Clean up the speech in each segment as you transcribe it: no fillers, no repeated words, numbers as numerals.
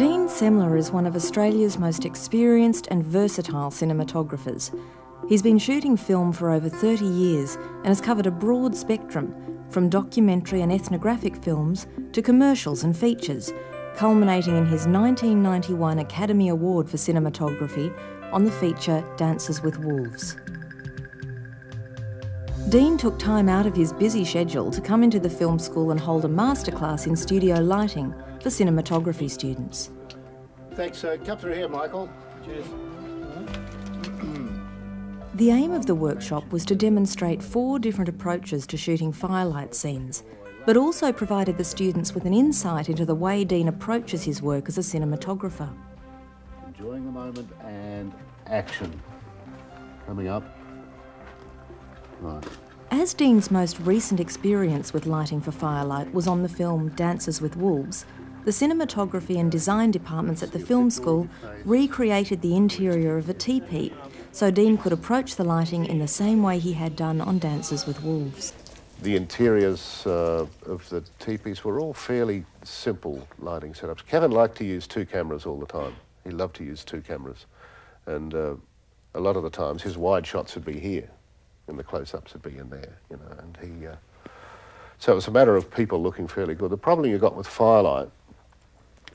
Dean Semler is one of Australia's most experienced and versatile cinematographers. He's been shooting film for over 30 years and has covered a broad spectrum, from documentary and ethnographic films to commercials and features, culminating in his 1991 Academy Award for Cinematography on the feature Dances with Wolves. Dean took time out of his busy schedule to come into the film school and hold a masterclass in studio lighting for cinematography students. Thanks. Come through here, Michael. Cheers. The aim of the workshop was to demonstrate 4 different approaches to shooting firelight scenes, but also provided the students with an insight into the way Dean approaches his work as a cinematographer. Enjoying the moment and action. Coming up. Right. As Dean's most recent experience with lighting for firelight was on the film Dances with Wolves, the cinematography and design departments at the film school recreated the interior of a teepee, so Dean could approach the lighting in the same way he had done on Dances with Wolves. The interiors of the teepees were all fairly simple lighting setups. Kevin liked to use 2 cameras all the time. He loved to use 2 cameras. And a lot of the times his wide shots would be here and the close-ups would be in there, you know, and he... So it was a matter of people looking fairly good. The problem you got with firelight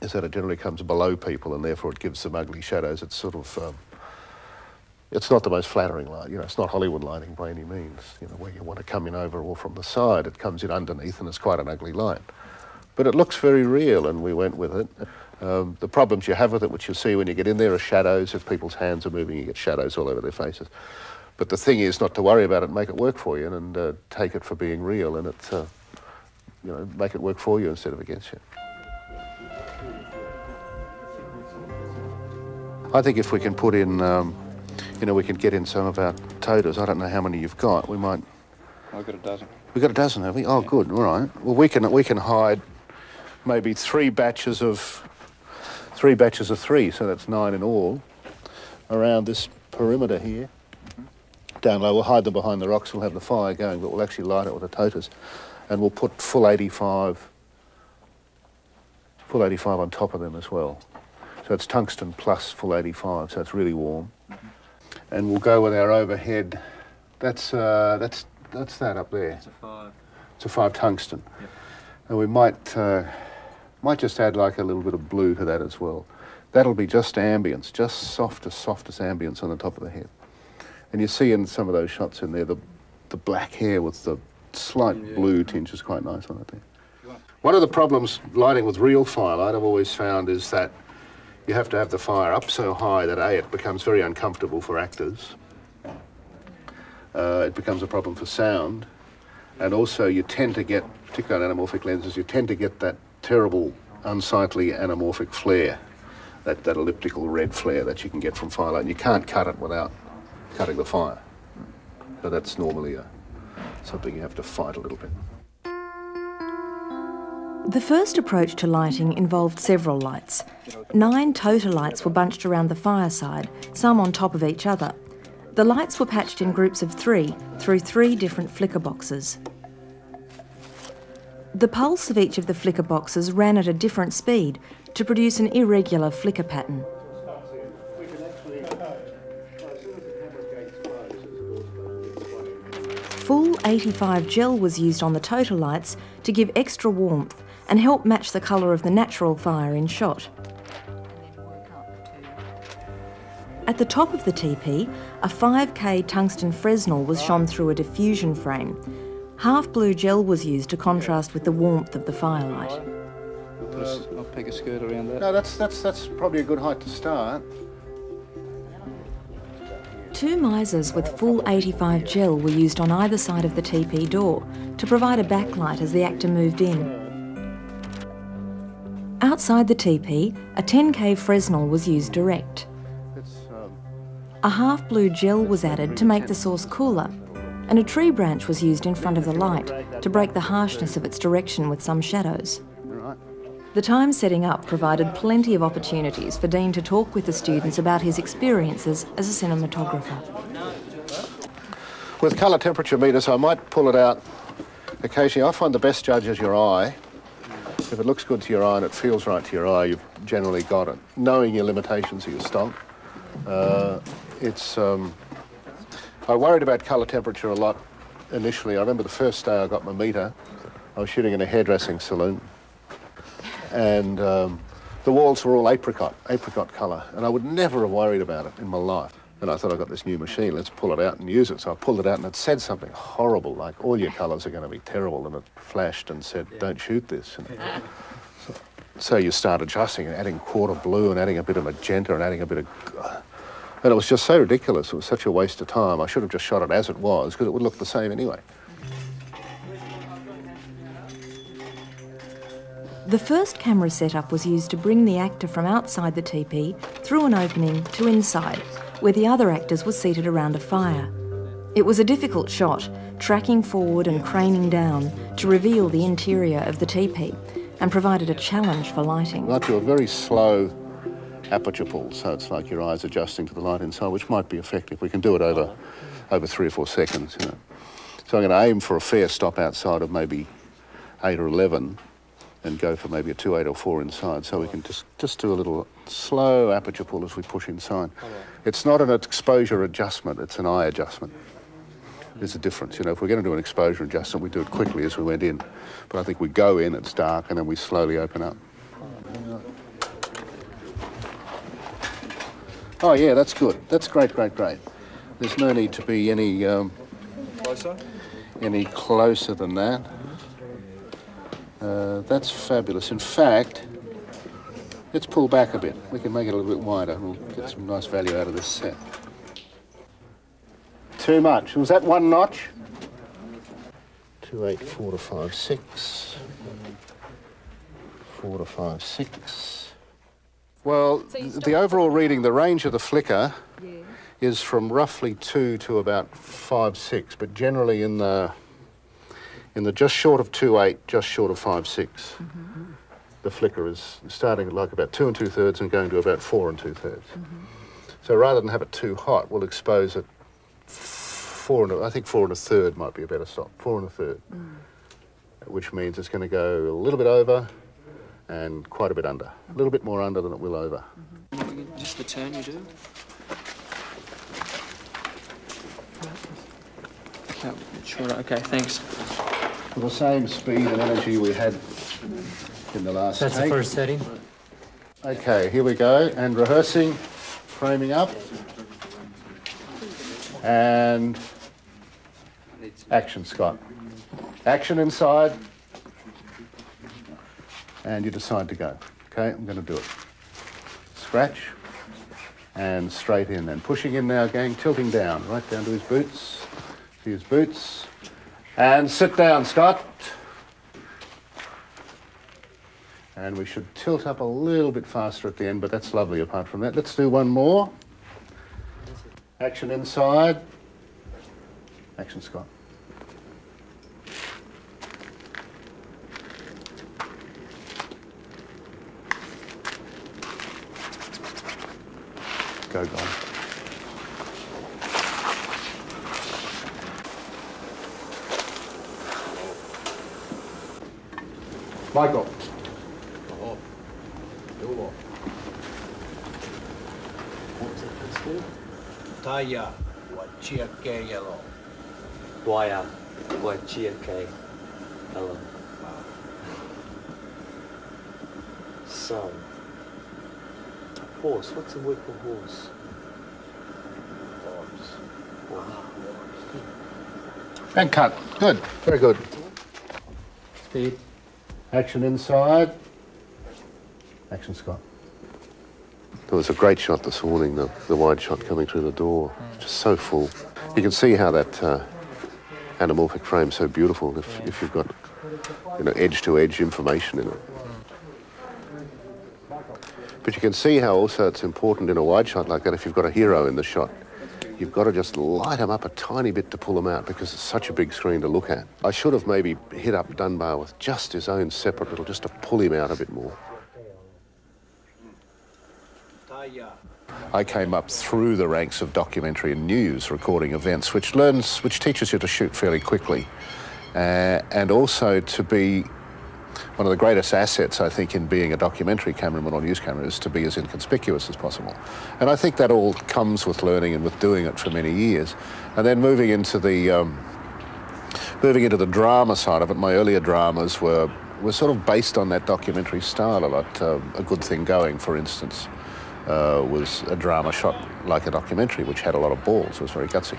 is that it generally comes below people and therefore it gives them ugly shadows. It's sort of... it's not the most flattering light, you know, it's not Hollywood lighting by any means, you know, where you want to come in over or from the side. It comes in underneath and it's quite an ugly light. But it looks very real and we went with it. The problems you have with it, which you see when you get in there, are shadows. If people's hands are moving, you get shadows all over their faces. But the thing is not to worry about it, make it work for you and take it for being real and it's, you know, make it work for you instead of against you. I think if we can put in, you know, we can get in some of our toters. I don't know how many you've got. We might... I've got a dozen. We've got a dozen, have we? Oh, yeah. Good, all right. Well, we can hide maybe 3 batches of 3, so that's 9 in all, around this perimeter here. Down low, we'll hide them behind the rocks, we'll have the fire going, but we'll actually light it with the toters. And we'll put full 85 on top of them as well. So it's tungsten plus full 85, so it's really warm. And we'll go with our overhead. That's that up there. It's a 5. It's a 5 tungsten. Yep. And we might just add like a little bit of blue to that as well. That'll be just ambience, just softest ambience on the top of the head. And you see in some of those shots in there, the black hair with the slight blue tinge is quite nice on it there. One of the problems lighting with real firelight I've always found is that you have to have the fire up so high that A, it becomes very uncomfortable for actors. It becomes a problem for sound. And also you tend to get, particularly on anamorphic lenses, you tend to get that terrible, unsightly anamorphic flare, that elliptical red flare that you can get from firelight. And you can't cut it without cutting the fire. So that's normally something you have to fight a little bit. The first approach to lighting involved several lights. 9 total lights were bunched around the fireside, some on top of each other. The lights were patched in groups of 3 through 3 different flicker boxes. The pulse of each of the flicker boxes ran at a different speed to produce an irregular flicker pattern. Full 85 gel was used on the total lights to give extra warmth and help match the colour of the natural fire in shot. At the top of the teepee, a 5K tungsten Fresnel was shone through a diffusion frame. Half blue gel was used to contrast with the warmth of the firelight. I'll peg a skirt around that. No, that's probably a good height to start. 2 misers with full 85 gel were used on either side of the teepee door to provide a backlight as the actor moved in. Outside the teepee, a 10K Fresnel was used direct. A half blue gel was added to make the source cooler, and a tree branch was used in front of the light to break the harshness of its direction with some shadows. The time setting up provided plenty of opportunities for Dean to talk with the students about his experiences as a cinematographer. With colour temperature meters, I might pull it out occasionally. I find the best judge is your eye. If it looks good to your eye and it feels right to your eye, you've generally got it. Knowing your limitations of your stock, I worried about colour temperature a lot initially. I remember the first day I got my meter, I was shooting in a hairdressing saloon, and the walls were all apricot colour, and I would never have worried about it in my life. And I thought, I got this new machine, let's pull it out and use it. So I pulled it out and it said something horrible, like all your colours are going to be terrible, and it flashed and said, don't shoot this. So you start adjusting and adding quarter blue and adding a bit of magenta and adding a bit of... And it was just so ridiculous, it was such a waste of time. I should have just shot it as it was, because it would look the same anyway. The first camera setup was used to bring the actor from outside the teepee through an opening to inside, where the other actors were seated around a fire. It was a difficult shot, tracking forward and craning down to reveal the interior of the teepee, and provided a challenge for lighting. I do a very slow aperture pull, so it's like your eyes adjusting to the light inside, which might be effective. We can do it over 3 or 4 seconds, you know. So I'm going to aim for a fair stop outside of maybe 8 or 11 and go for maybe a 2, 8 or 4 inside, so we can just do a little slow aperture pull as we push inside. It's not an exposure adjustment, it's an eye adjustment. There's a difference, you know. If we're going to do an exposure adjustment, we do it quickly as we went in. But I think we go in, it's dark, and then we slowly open up. Oh yeah, that's good. That's great, great, great. There's no need to be any closer than that. That's fabulous. In fact, let's pull back a bit. We can make it a little bit wider and we'll get some nice value out of this set. Too much. Was that 1 notch? 2, 8, 4 to 5, 6. 4 to 5, 6. Well, the overall reading, the range of the flicker is from roughly 2 to about 5, 6, but generally in the just short of 2, 8, just short of 5, 6. The flicker is starting at like about 2 2/3 and going to about 4 2/3. So rather than have it too hot, we'll expose it 4 1/3 might be a better stop. 4 1/3, which means it's going to go a little bit over and quite a bit under. A little bit more under than it will over. Just the turn you do? Sure, okay, thanks. For the same speed and energy we had in the last That's take. the first setting. Okay, here we go, and rehearsing, framing up, and action, Scott. Action inside, and you decide to go. Okay, I'm going to do it. Scratch, and straight in, and pushing in now, gang, tilting down, right down to his boots, and sit down, Scott. And we should tilt up a little bit faster at the end, but that's lovely apart from that. Let's do one more. Action inside. Action, Scott. Go, guys. Michael. Taya, wachia ke yellow. Waya, Wachiake, hello. Sun. Horse, what's the word for horse? And cut. Good. Very good. Speed. Action inside. Action, Scott. There was a great shot this morning, the wide shot coming through the door. Just so full. You can see how that anamorphic frame's so beautiful if you've got, you know, edge-to-edge information in it. But you can see how also it's important in a wide shot like that, if you've got a hero in the shot, you've got to just light them up a tiny bit to pull them out because it's such a big screen to look at. I should have maybe hit up Dunbar with just his own separate little, just to pull him out a bit more. I came up through the ranks of documentary and news recording events, which teaches you to shoot fairly quickly, and also to be one of the greatest assets, I think, in being a documentary cameraman or news camera is to be as inconspicuous as possible. And I think that all comes with learning and with doing it for many years. And then moving into the drama side of it, my earlier dramas were sort of based on that documentary style a lot. A Good Thing Going, for instance, was a drama shot like a documentary, which had a lot of balls. It was very gutsy.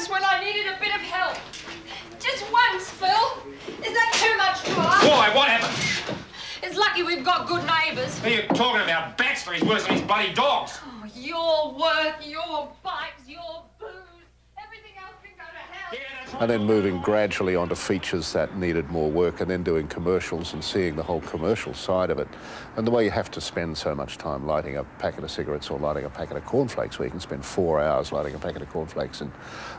When I needed a bit of help. Just once, Phil. Is that too much to ask? Why? What happened? It's lucky we've got good neighbours. Are you talking about Baxter? He's worse than his bloody dogs. Oh, your work, your bikes, your booze. Everything else can go to hell. Yeah, that's right. And then moving gradually onto features that needed more work, and then doing commercials and seeing the whole commercial side of it. And the way you have to spend so much time lighting a packet of cigarettes or lighting a packet of cornflakes, where you can spend 4 hours lighting a packet of cornflakes. And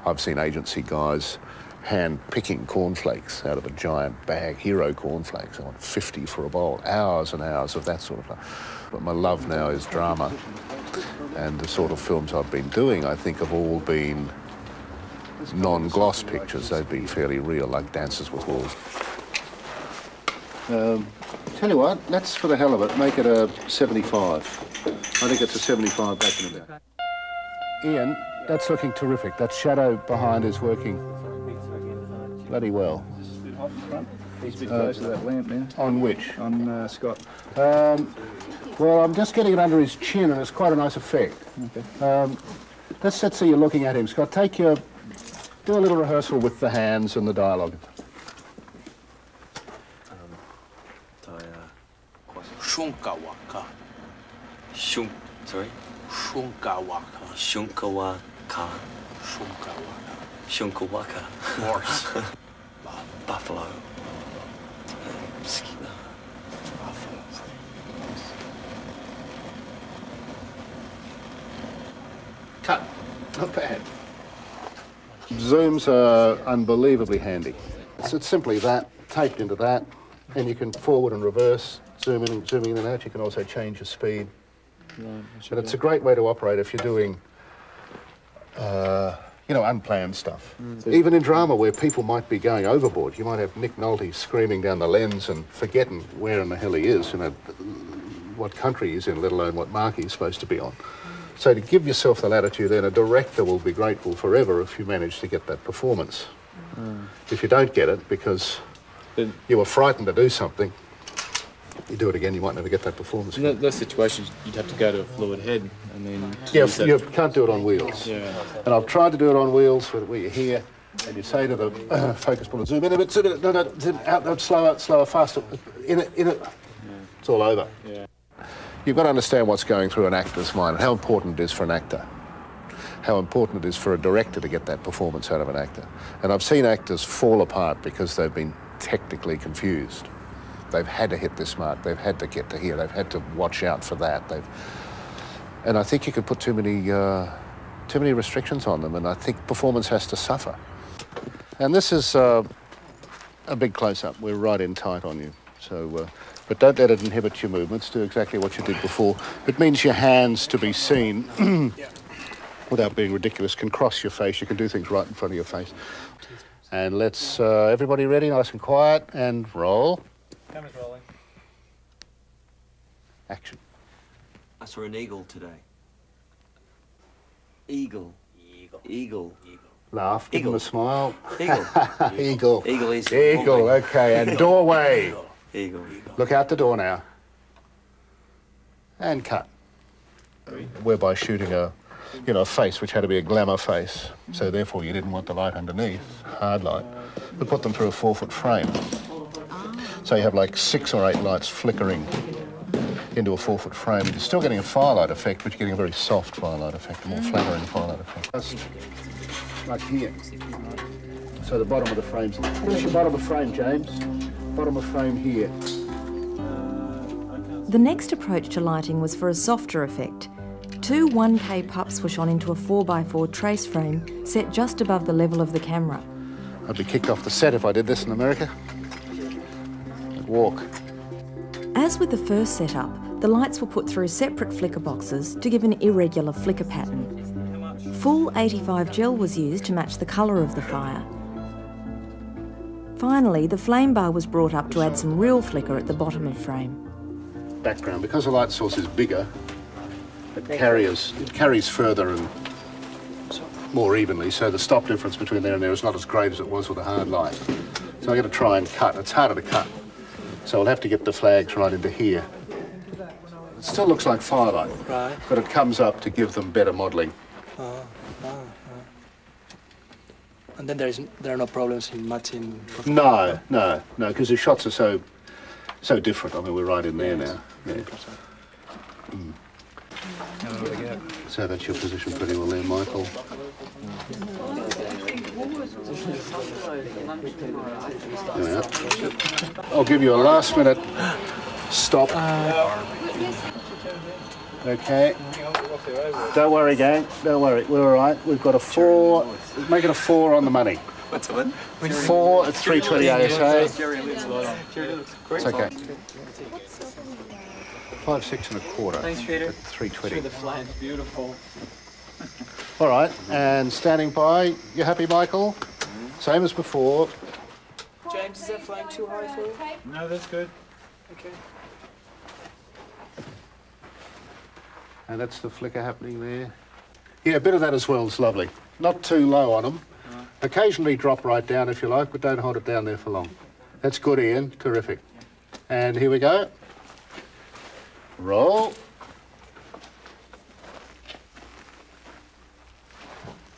I've seen agency guys hand-picking cornflakes out of a giant bag, hero cornflakes. I want 50 for a bowl. Hours and hours of that sort of stuff. But my love now is drama. And the sort of films I've been doing, I think, have all been non-gloss pictures. They've been fairly real, like Dances with Wolves. Tell you what, let's, for the hell of it, make it a 75. I think it's a 75 back in the day. Ian, that's looking terrific. That shadow behind is working bloody well. He's a bit close to that lamp now. On which? On Scott. Well, I'm just getting it under his chin, and it's quite a nice effect. Okay. Let's see you looking at him, Scott. Do a little rehearsal with the hands and the dialogue. Shunkawaka. Sorry? Shunkawaka. Shunkawaka. Shunkawaka. Shunkawaka. Horse. Buffalo. Cut. Not bad. Zooms are unbelievably handy. It's simply that, taped into that, and you can forward and reverse, zooming in and out. You can also change your speed. Right, and it's a great way to operate if you're doing, unplanned stuff. Even in drama where people might be going overboard, you might have Nick Nolte screaming down the lens and forgetting where in the hell he is, what country he's in, let alone what mark he's supposed to be on. So to give yourself the latitude, then a director will be grateful forever if you manage to get that performance. If you don't get it because you were frightened to do something, you do it again, you might never get that performance. In those situations, you'd have to go to a fluid head and then... Yeah, you can't do it on wheels. Yeah. And I've tried to do it on wheels where you're here and you say to the focus puller, zoom in a bit, zoom in, no, zoom out, slower, faster, in it. It's all over. Yeah. You've got to understand what's going through an actor's mind, how important it is for an actor, how important it is for a director to get that performance out of an actor. And I've seen actors fall apart because they've been technically confused. They've had to hit this mark, they've had to get to here, they've had to watch out for that. And I think you could put too many restrictions on them, and I think performance has to suffer. And this is a big close-up. We're right in tight on you. So, but don't let it inhibit your movements. Do exactly what you did before. It means your hands, to be seen, without being ridiculous, can cross your face. You can do things right in front of your face. And let's, everybody ready, nice and quiet, and roll. Camera's rolling. Action. I saw an eagle today. Eagle. Laugh, give them a smile. Eagle. Eagle. Eagle is... Eagle, okay, and doorway. Eagle. Look out the door now. And cut. Whereby shooting a face which had to be a glamour face. So therefore you didn't want the light underneath, hard light. We put them through a 4-foot frame. So you have like 6 or 8 lights flickering into a 4-foot frame. You're still getting a firelight effect, but you're getting a very soft firelight effect, a more flattering firelight effect. Just like here. So the bottom of the frame's... Where's your bottom of frame, James? Bottom of frame here. The next approach to lighting was for a softer effect. 2 1K pups were shone into a 4x4 trace frame set just above the level of the camera. I'd be kicked off the set if I did this in America. I'd walk. As with the first setup, the lights were put through separate flicker boxes to give an irregular flicker pattern. full 85 gel was used to match the colour of the fire. Finally, the flame bar was brought up to add some real flicker at the bottom of frame. Background, because the light source is bigger, it carries further and more evenly, so the stop difference between there and there is not as great as it was with a hard light. So I'm going to try and cut. It's harder to cut, so I'll have to get the flags right into here. It still looks like firelight, Right. but it comes up to give them better modelling. And then there are no problems in matching. No, because the shots are so different. I mean, we're right in there now. Yeah. So that's your position pretty well there, Michael. There we are. I'll give you a last minute stop. Okay. Don't worry, gang. Don't worry. We're all right. We've got a 4. Make it a 4 on the money. What's the one? 4 at 320 ASA. It's okay. 5, 6 and a quarter. Thanks, Peter. At 320. The flight's beautiful. All right, and standing by. You happy, Michael? Same as before. James, is that flying too high for you? No, that's good. Okay. And that's the flicker happening there. Yeah, a bit of that as well is lovely. Not too low on them. Occasionally drop right down if you like, but don't hold it down there for long. That's good, Ian. Terrific. And here we go. Roll.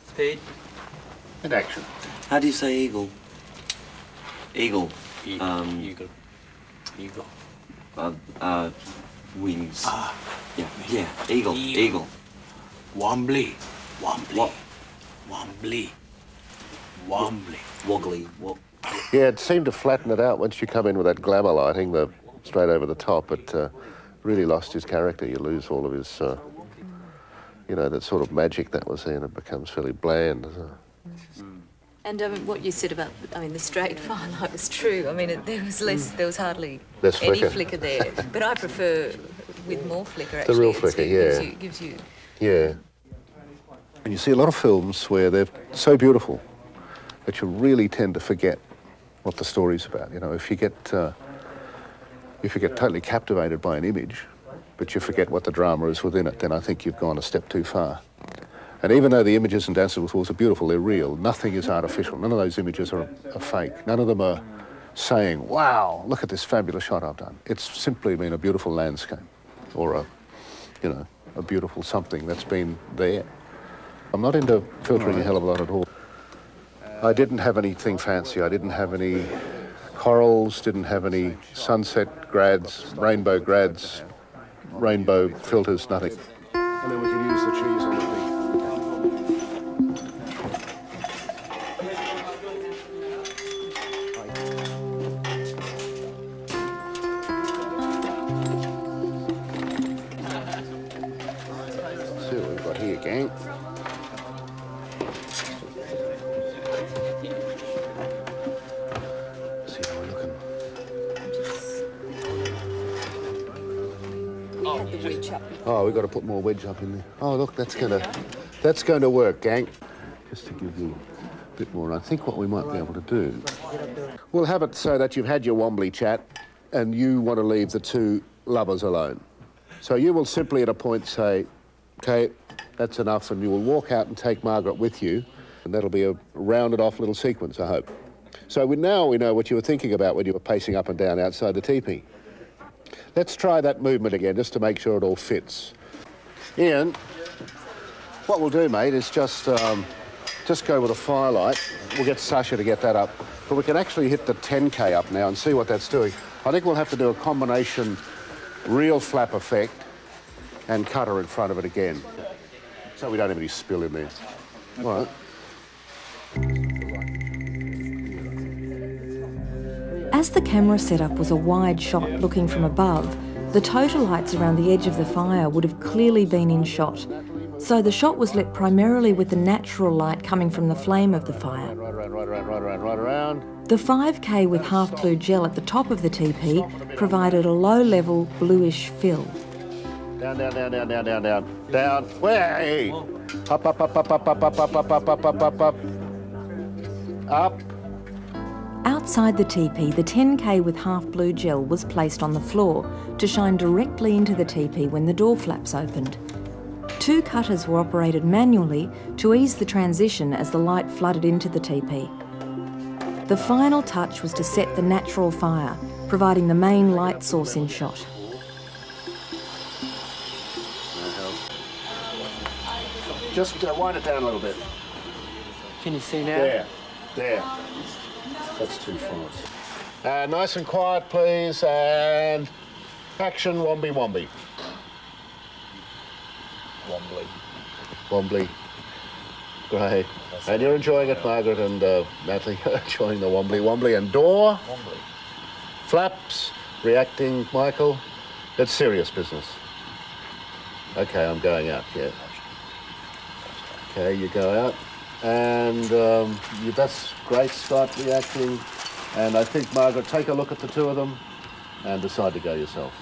Speed. And action. How do you say eagle? Eagle. Eagle. Wings. Yeah, eagle. Eagle. Eagle. Wobbly. What? Wobbly. Woggly. Yeah, it seemed to flatten it out once you come in with that glamour lighting, the straight over the top. It really lost his character. You lose all of his, that sort of magic that was there, and it becomes fairly bland. And what you said about, the straight firelight was true. There was hardly Less any flicker. flicker there. But I prefer with more flicker, actually. The real flicker, yeah. Gives you... Yeah. And you see a lot of films where they're so beautiful that you really tend to forget what the story's about. You know, if you get totally captivated by an image, but you forget what the drama is within it, then I think you've gone a step too far. And even though the images in Dances with Wolves are beautiful, they're real. Nothing is artificial. None of those images are fake. None of them are saying, wow, look at this fabulous shot I've done. It's simply been a beautiful landscape or a beautiful something that's been there. I'm not into filtering a hell of a lot at all. I didn't have anything fancy. I didn't have any corals, didn't have any sunset grads, rainbow filters, nothing. And then we can use the cheese on the thing. See what we've got here, gang. See how we're looking. Oh, we've got to put more wedge up in there. Oh, look, that's going to work, gang. Just to give you a bit more, I think what we might be able to do, we'll have it so that you've had your wombly chat and you want to leave the two lovers alone. So you will simply at a point say, okay, that's enough, and you will walk out and take Margaret with you, and that'll be a rounded off little sequence, I hope. So now we know what you were thinking about when you were pacing up and down outside the teepee. Let's try that movement again, just to make sure it all fits. Ian, what we'll do, mate, is just go with a firelight. We'll get Sasha to get that up. But we can actually hit the 10K up now and see what that's doing. I think we'll have to do a combination real flap effect and cutter in front of it again, so we don't have any spill in there. All right. As the camera setup was a wide shot looking from above, the total lights around the edge of the fire would have clearly been in shot. So the shot was lit primarily with the natural light coming from the flame of the fire. Right around. The 5K with half blue gel at the top of the teepee provided a low-level bluish fill. Down, down, down, down, down, down, down. Down. Way! Up, up, up, up, up, up, up, up, up, up, up, up, up, up. Up. Outside the teepee, the 10K with half blue gel was placed on the floor to shine directly into the teepee when the door flaps opened. 2 cutters were operated manually to ease the transition as the light flooded into the teepee. The final touch was to set the natural fire, providing the main light source in shot. Just wind it down a little bit. Can you see now? There. There. That's too fast. Nice and quiet, please, and action, Wombly Wombly. Wombly. Wombly. Great. And you're enjoying it, Margaret and Natalie, enjoying the Wombly Wombly. And door, Wombly. flaps, reacting, Michael. It's serious business. Okay, I'm going out, yeah. Okay, you go out. And that's great, Scott, reacting. And I think, Margaret, take a look at the 2 of them and decide to go yourself.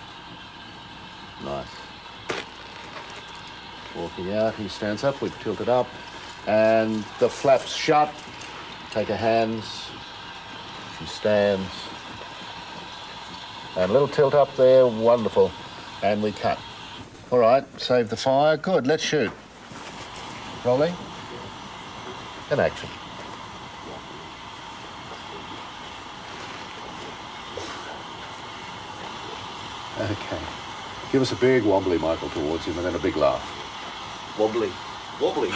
Nice. Walking out, he stands up, we tilt it up. And the flaps shut. Take her hands. She stands. And a little tilt up there, wonderful. And we cut. All right, save the fire. Good, let's shoot. Rolling. And action. Okay. Give us a big wobbly, Michael, towards him, and then a big laugh. Wobbly. Wobbly.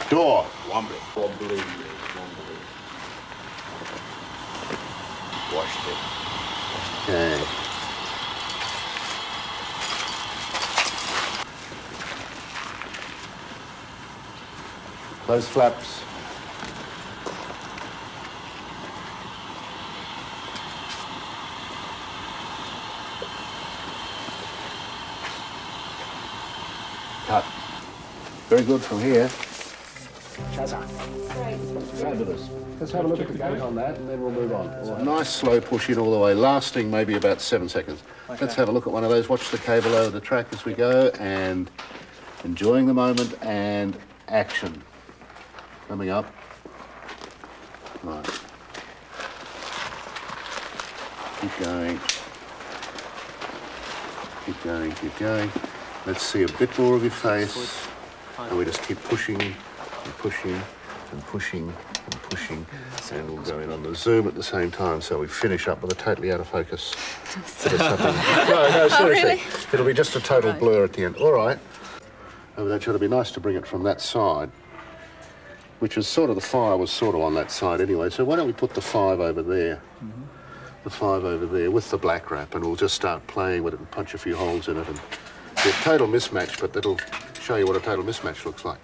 Door. Wobbly. Wobbly. Wobbly. Washed it. Okay. Close flaps. Cut. Very good from here. Shazza. Fabulous. Let's have a look at the gate on that and then we'll move on. A nice slow push in all the way, lasting maybe about 7 seconds. Okay. Let's have a look at one of those. Watch the cable over the track as we go and enjoying the moment and action. Coming up. Right. Keep going. Keep going, keep going. Let's see a bit more of your face. And we just keep pushing and pushing and pushing and pushing. And we'll go in on the zoom at the same time so we finish up with a totally out of focus. No, seriously. Really? It'll be just a total blur at the end. All right. Oh, that should be nice to bring it from that side, which is sort of, the fire was sort of on that side anyway. So why don't we put the 5 over there? The 5 over there with the black wrap, and we'll just start playing with it and punch a few holes in it and be a total mismatch, but that'll show you what a total mismatch looks like.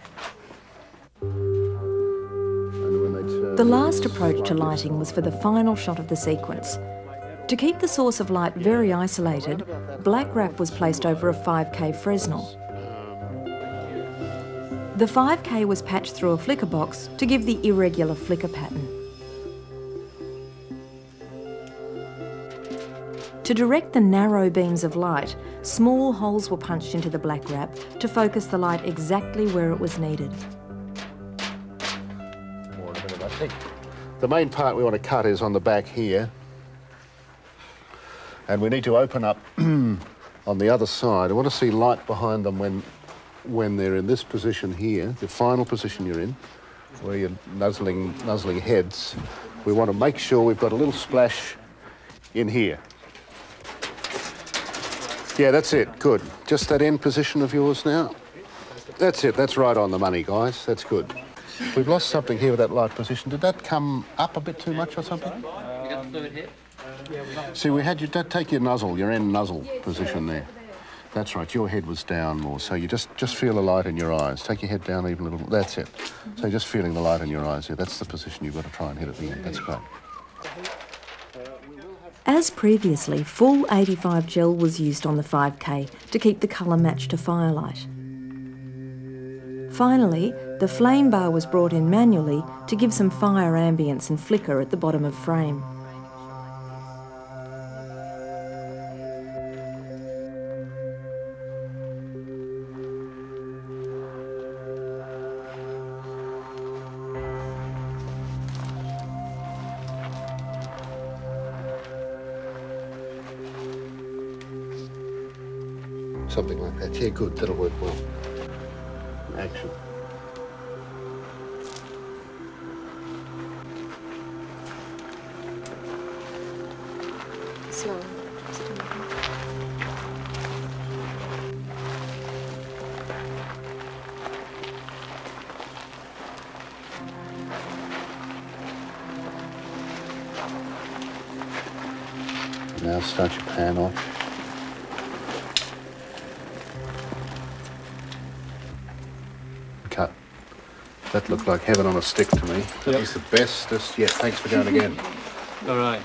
The last approach to lighting was for the final shot of the sequence. To keep the source of light very isolated, black wrap was placed over a 5K Fresnel. The 5K was patched through a flicker box to give the irregular flicker pattern. To direct the narrow beams of light, small holes were punched into the black wrap to focus the light exactly where it was needed. I think the main part we want to cut is on the back here. And we need to open up on the other side. I want to see light behind them when they're in this position here, the final position you're in, where you're nuzzling heads. We want to make sure we've got a little splash in here. Yeah, that's it, good. Just that end position of yours now. That's it, that's right on the money, guys, that's good. We've lost something here with that light position. Did that come up a bit too much or something? You got fluid here? See, we had you take your nozzle, your end nozzle position there. That's right, your head was down more, so you just feel the light in your eyes. Take your head down even a little, that's it. So just feeling the light in your eyes here, that's the position you've got to try and hit at the end, that's great. As previously, full 85 gel was used on the 5K to keep the colour matched to firelight. Finally, the flame bar was brought in manually to give some fire ambience and flicker at the bottom of frame. Something like that. Yeah, good. That'll work well. Action. Slow. Now start your pan off. Cut. That looked like heaven on a stick to me. That was the bestest yet. Thanks for going again. All right.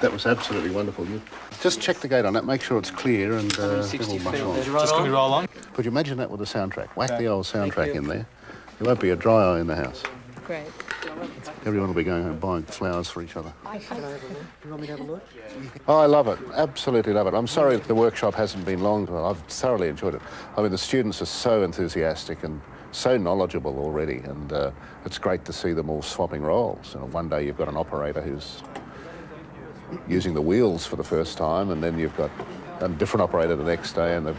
That was absolutely wonderful. You just check the gate on that, make sure it's clear, and then we'll mush on. Just going to roll on. Could you imagine that with a soundtrack? Whack the old soundtrack in there. There won't be a dry eye in the house. Great. Everyone will be going home buying flowers for each other. Oh, I love it. Absolutely love it. I'm sorry the workshop hasn't been long. I've thoroughly enjoyed it. I mean, the students are so enthusiastic and so knowledgeable already, and it's great to see them all swapping roles. You know, one day you've got an operator who's using the wheels for the first time, and then you've got a different operator the next day, and the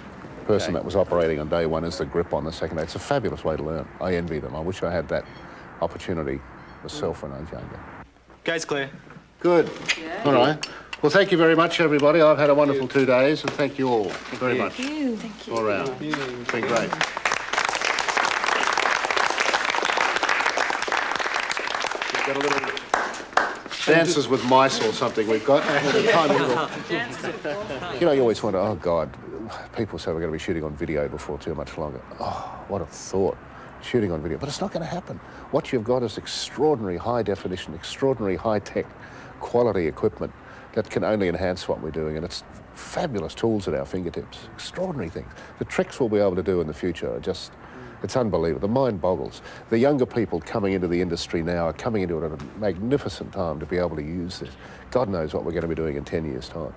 person that was operating on day one is the grip on the second day. It's a fabulous way to learn. I envy them. I wish I had that opportunity myself when I was younger. Gate's clear. Good. Yeah. All right. Well, thank you very much, everybody. I've had a wonderful 2 days, and thank you all very much. Thank you. Thank you. All round. It's been great. We've got a little dances with mice or something we've got. You know, you always wonder, oh, God, people say we're going to be shooting on video before too much longer. Oh, what a thought. Shooting on video. But it's not going to happen. What you've got is extraordinary high definition, extraordinary high-tech quality equipment that can only enhance what we're doing, and it's fabulous tools at our fingertips. Extraordinary things. The tricks we'll be able to do in the future are just, it's unbelievable. The mind boggles. The younger people coming into the industry now are coming into it at a magnificent time to be able to use this. God knows what we're going to be doing in 10 years' time.